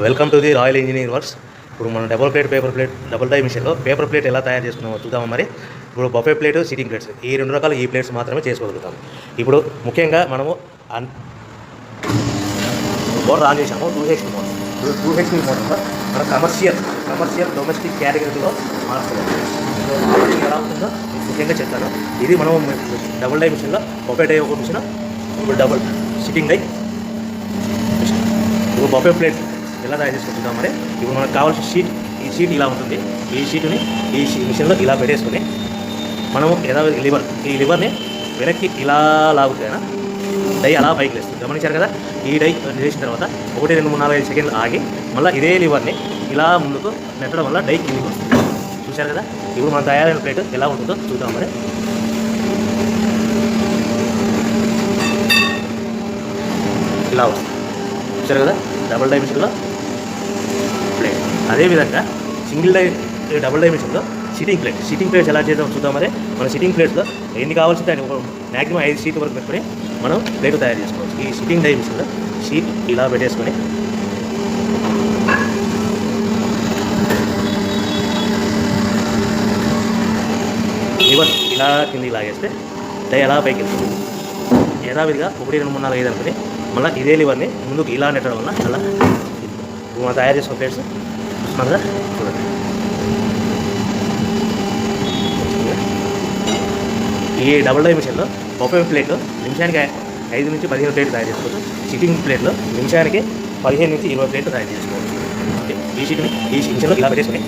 Welcome to the royal engineering works. ఇప్పుడు మనం double die మిషన్లో పేపర్ ప్లేట్ ఎలా తయారు చేసుకున్నామో చూద్దాము. మరి ఇప్పుడు బఫే ప్లేట్, సిట్టింగ్ ప్లేట్స్, ఈ రెండు రకాల ఈ ప్లేట్స్ మాత్రమే చేసుకోగలుగుతాము. ఇప్పుడు ముఖ్యంగా మనము మోటార్ ఆన్ చేసాము, 2HP మోటార్. 2HP మోటార్లో మనం కమర్షియల్ డొమెస్టిక్ కేటగిరీలో మార్చుకోవాలి. ఎలా ఉంటుందో ముఖ్యంగా చెప్తాను. ఇది మనం డబుల్ డై మిషన్లో బఫే డై ఒక మిషన్, ఇప్పుడు డబుల్ సిట్టింగ్ డై మిషన్. ఇప్పుడు బఫే ప్లేట్ ఎలా తయారు చేసుకుంటున్నాం. మరి ఇప్పుడు మనకు కావాల్సిన షీట్, ఈ షీట్ ఇలా ఉంటుంది. ఈ షీట్ని ఈ మిషన్లో ఇలా పెట్టేసుకుని మనము ఈ లివర్ని వెనక్కి ఇలా లాగుతాయినా డై అలా పైకి లేస్తుంది. గమనించారు కదా. ఈ డై చేసిన తర్వాత 1, 2, 3, 4, 5 సెకండ్లు ఆగి మళ్ళీ ఇదే లివర్ని ఇలా ముందుకు నెట్టడం వల్ల డై కిందికి వస్తుంది. చూశారు కదా. ఇప్పుడు మనం తయారైన ప్లేట్ ఎలా ఉంటుందో చూద్దాం. మరి ఇలా వస్తుంది. చూశారు కదా. డబుల్ డై మిషన్లో ప్లేట్. అదేవిధంగా డబుల్ డై మిషన్లో సిట్టింగ్ ప్లేట్స్ ఎలా చేద్దాం చూద్దాం. మరి మన సిట్టింగ్ ప్లేట్స్లో ఎన్ని కావాల్సింటే అని మ్యాక్సిమం 5 షీట్ వరకు పెట్టుకొని మనం ప్లేట్ తయారు చేసుకోవచ్చు. ఈ సిట్టింగ్ డై మిషన్లో షీట్ ఇలా పెట్టేసుకొని లివర్ ఇలా కిందికి లాగేస్తే డై ఎలా పైకి వెళ్తుంది. యథావిధిగా 1, 2, 3, 4, 5 అనుకుని మళ్ళీ ఇదే లివర్ని ముందుకు ఇలా నెట్టడం వల్ల అలా మనం తయారు చేసుకున్న ప్లేట్స్ చూస్తున్నాం కదా. చూడండి. ఈ డబుల్ డై మిషన్లో బఫే ప్లేట్లో నిమిషానికి 5 నుంచి 15 ప్లేట్లు తయారు చేసుకోవచ్చు. సిట్టింగ్ ప్లేట్లో నిమిషానికి 15 నుంచి 20 ప్లేట్లు తయారు చేసుకోవచ్చు. ఈ మిషన్లో ఇలా పెట్టేసుకొని